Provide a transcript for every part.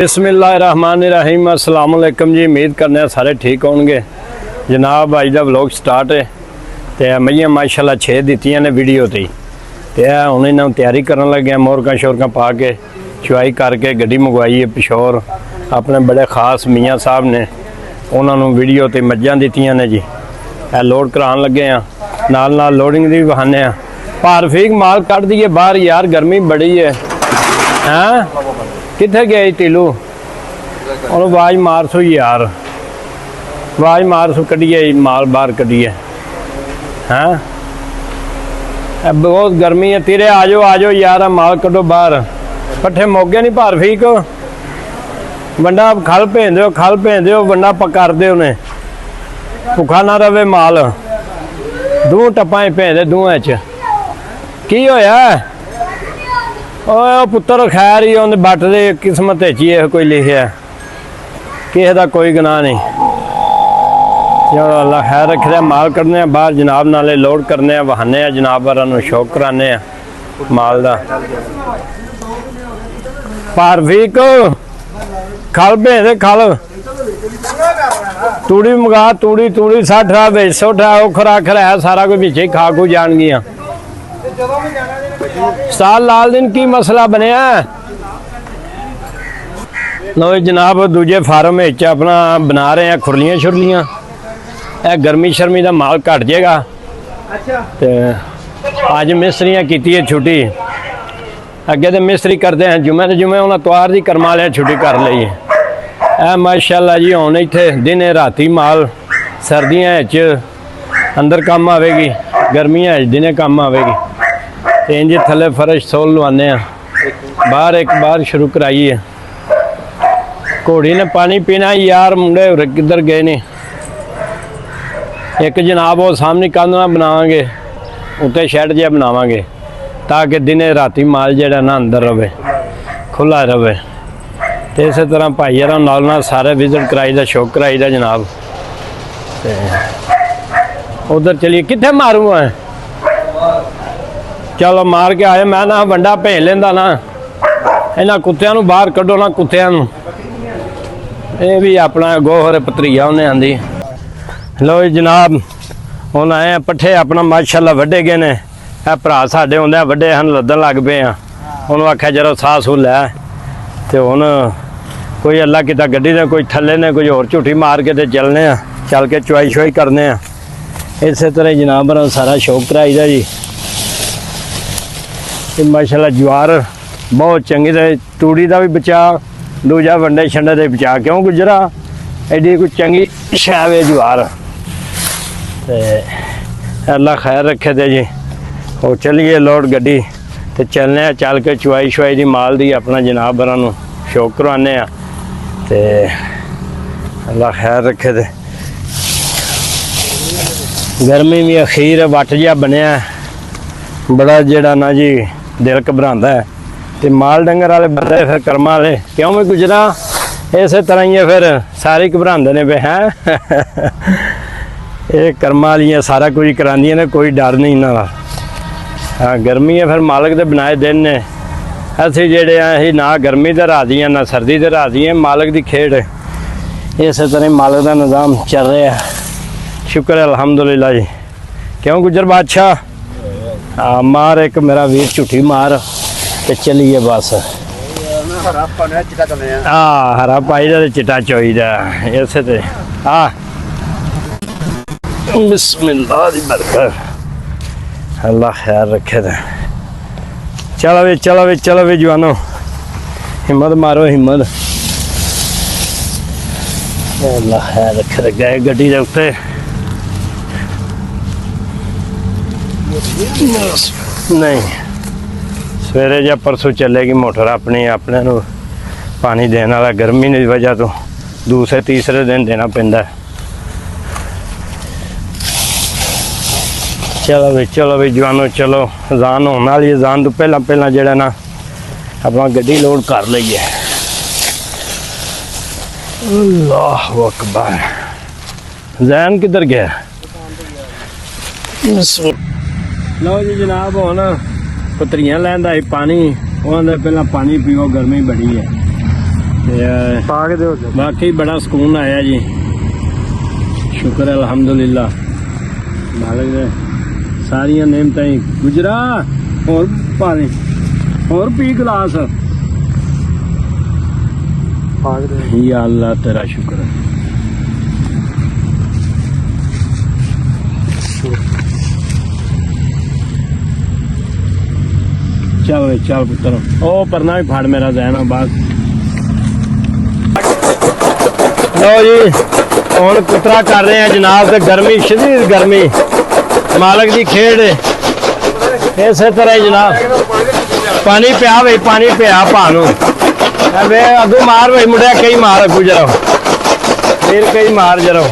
बिस्मिल्लाहिर्रहमानिर्रहीम अस्सलाम वालेकुम जी। उम्मीद करने सारे ठीक होंगे जनाब। अज का व्लॉग स्टार्ट है तो मईयां माशाल्लाह 6 दित्तियां ने वीडियो ते हुण इन्हां तैयारी करन लगे। मोरकां शोरकां पा के चुआई करके गड्डी मंगवाई है पिछोर। अपने बड़े खास मियाँ साहब ने उन्होंने वीडियो ते मज्जां दित्तियां ने जी। लोड करान लगे हैं, नाल नाल लोडिंग दी बहाने आ। भार फीक माल कट दिए बाहर यार, गर्मी बड़ी है। हैं कित्थे गए टीलू? और आवाज मार सो यार, आवाज मार सो, कड्डिए माल बाहर कड्डिए। हैं बहुत गर्मी है। तेरे आ जाओ यार, माल कड्डो बाहर। पट्ठे मोगे नहीं भार फीक वंडा खल भेज दो वंडा कर दो ने, भुखा ना रवे माल। दू टप्पा भेज दे दूह च। की होया ओ पुत्तर? खैर ही उन्हें बट दे किस्मत च कोई लिखिया, किसी का कोई गुनाह नहीं। चलो अल्लाह खैर रखे। माल कढ़ने बाहर जनाब, नाले लोड करने बहाने जनाब वालों शौक कराने माल का। भार फीक खल भेज दे, खल तूड़ी मंगा, तूड़ी 60 आ बेच 100 आ। खुराक है सारा कुछ पिछे खा खू जाएगियां। साल लाल दिन की मसला बनया लो जनाब। दूजे फार्म अपना बना रहे हैं खुरलियां शुरलियां। गर्मी शर्मी का माल घट जाएगा। अज मिस्त्रियां की है छुट्टी। अगे तो मिस्त्री करते हैं जुमे तो जुमे, उन्हें तवार की कर्म वाले छुट्टी कर ली है। माशाल्लाह जी हुण इत्थे दिने राती माल, सर्दियां अंदर काम आवेगी, गर्मियां दिने काम आवेगी। इंज थले फर्श सोल लवाने बाहर एक बार शुरू कराई है। घोड़ी ने पानी पीना यार, मुंडे किधर गए ने। एक जनाब वो सामने कंधा बनावांगे, उत्ते शैड जिहा बनावांगे ताकि दिने राती माल जिहड़ा ना अंदर रवे, खुला रवे। तो इस तरह भाई यार नाल सारे विजिट कराई दा, शौक कराई दा जनाब। उधर चलिए, कित्थे मारूँ है? चलो मार के आए। मैं ना वंडा भेज लेंदा ना, इन्हां कुत्तियां नूं बाहर कड्डो ना, कुत्तियां नूं। ये भी अपना गोहर पतरिया उन्हें आंदी। लो जनाब हुण आए पट्ठे अपना माशाल्लाह वड्डे गए ने। भरा साडे हुंदे वड्डे हन, लद्दन लग पे हैं। उन्होंने आख्या जरा साह सूह लै। तो हुण कोई अल्लाह किता गड्डी ने, कोई थल्ले ने, कोई होर झूठी मार के ते चलने आ, चल के चुआई शुआई करने आ। इस तरह जनाब सारा शौक कराई दा जी। माशाल्लाह ज्वार बहुत चंगी ते तूड़ी का भी बचा, दूजा वंडे छंडे का बचा। क्यों गुजरा एडी कोई चंगी शैव है ज्वार। अल्लाह खैर रखे थे जी। और चलिए लोड गड्डी तो चलने, चल के चुआई शुआई दी माल दी अपना जनाब बरानू शौक करवाने। तो अल्लाह खैर रखे थे। गर्मी भी अखीर वट जिहा बनया, बड़ा जेड़ा ना जी दिल घबरांदा है। तो माल डंगर वाले बंदे फिर कर्म वाले क्यों भी गुजरा इस तरह ही है, फिर सारे घबरांदे ने पे हैं। ये कर्म वालियां सारा कुछ करांदियां ने, कोई डर नहीं इन्हां दा। हाँ गर्मी है फिर मालक दे बनाए दिन ने। असीं जेड़े असीं ना गर्मी दे राजी ना सर्दी दे राजी हैं, मालक दी खेड़। इस तरह मालक दा निज़ाम चल रहा है। शुक्र है अल्हम्दुलिल्लाह जी। क्यों गुजर बादशाह? हाँ मार एक मेरा वीर झूठी मार तो चलिए बस। हाँ हरा पाई दा चिट्टा चोईदा इस। हाँ बिस्मिल्लाह दी बरकत, अल्लाह खैर रखे थे। चलो वे जवानो, हिम्मत मारो हिम्मत। अल्लाह खैर रखे थे। गए गड्डी के उत्ते नहीं, सवेरे या परसों चलेगी मोटर अपनी। अपने नूं पानी देने वाला गर्मी की वजह तो दूसरे तीसरे दिन देना पैंदा है। चलो भी जवानों चलो। अजान होने वाली, अजान तो पहला जड़ा ना अपना गड्डी लोड कर लीए। अल्लाह अकबर। जैन किधर गया? लो जी जनाब हुण पतरियां लैंदा पानी, उन्होंने पहला पानी पीओ, गर्मी बड़ी है। ਤੇ ਪਾ ਕੇ ਦਿਓ ਜੀ। ਬਾਕੀ ਬੜਾ ਸਕੂਨ ਆਇਆ ਜੀ। ਸ਼ੁਕਰ ਹੈ ਅਲਹਮਦੁਲਿਲਾ ਮਾਲਕ ਦੇ ਸਾਰੀਆਂ ਨੇਮਤਾਂ ਹੀ। ਗੁਜਰਾ ਹੋਰ ਪਾਣੀ ਹੋਰ ਪੀ ਗਲਾਸ। ਪਾ ਕੇ ਦਿਓ। ਯਾ ਅੱਲਾ ਤੇਰਾ ਸ਼ੁਕਰ ਹੈ। ਚੱਲ ਚੱਲ ਪੁੱਤਰ ਉਹ ਪਰਨਾ ਵੀ ਫੜ ਮੇਰਾ ਜ਼ਹਿਨਾ ਬਾਗ। ਲਓ ਜੀ ਹੁਣ ਕੁਤਰਾ ਕਰ ਰਹੇ ਆ ਜਨਾਬ। ਤੇ ਗਰਮੀ ਸ਼ਦੀਦ ਗਰਮੀ ਮਾਲਕ ਦੀ ਖੇਡ ਇਸੇ ਤਰ੍ਹਾਂ ਹੀ ਜਨਾਬ। ਪਾਣੀ ਪਿਆ ਬਈ ਪਾਣੀ ਪਿਆ ਭਾ ਨੂੰ ਵੇ ਅੱਗੋਂ ਮਾਰ ਬਈ ਮੁੰਡਿਆ ਕਈ ਮਾਰ ਅੱਗੂ ਜਰਾ ਫਿਰ ਕਈ ਮਾਰ ਜਰਾ।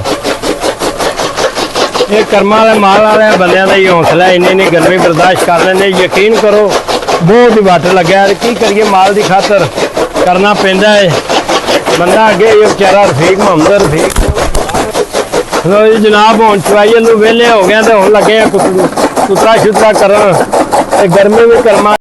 ਇਹ ਕਰਮਾਂ ਵਾਲੇ ਮਾਲ ਵਾਲੇ ਬੰਦਿਆਂ ਦਾ ਹੀ ਹੌਸਲਾ ਇੰਨੀ ਗਰਮੀ ਬਰਦਾਸ਼ਤ ਕਰ ਲੈਂਦੇ। ਯਕੀਨ ਕਰੋ ਬਹੁਤ ਹੀ ਵੱਟ ਲੱਗਿਆ। ਕੀ ਕਰੀਏ ਮਾਲ ਦੀ ਖਾਤਰ ਕਰਨਾ ਪੈਂਦਾ ਹੈ। ਬੰਦਾ ਅੱਗੇ ਇਹ ਵਿਚਾਰਾ ਰਫੀਕ ਮੁਹੰਮਦ ਰਫੀਕ। ਲੋ ਜੀ ਜਨਾਬ ਹੁਣ ਚਵਾਈਏ ਨੂੰ ਵਿਹਲੇ ਹੋ ਗਏ ਤੇ ਹੁਣ ਲੱਗੇ ਆ ਕੁਤਰਾ ਸ਼ੁਤਰਾ ਕਰਨ ਤੇ ਗਰਮੀ ਵੀ ਕਰਮਾ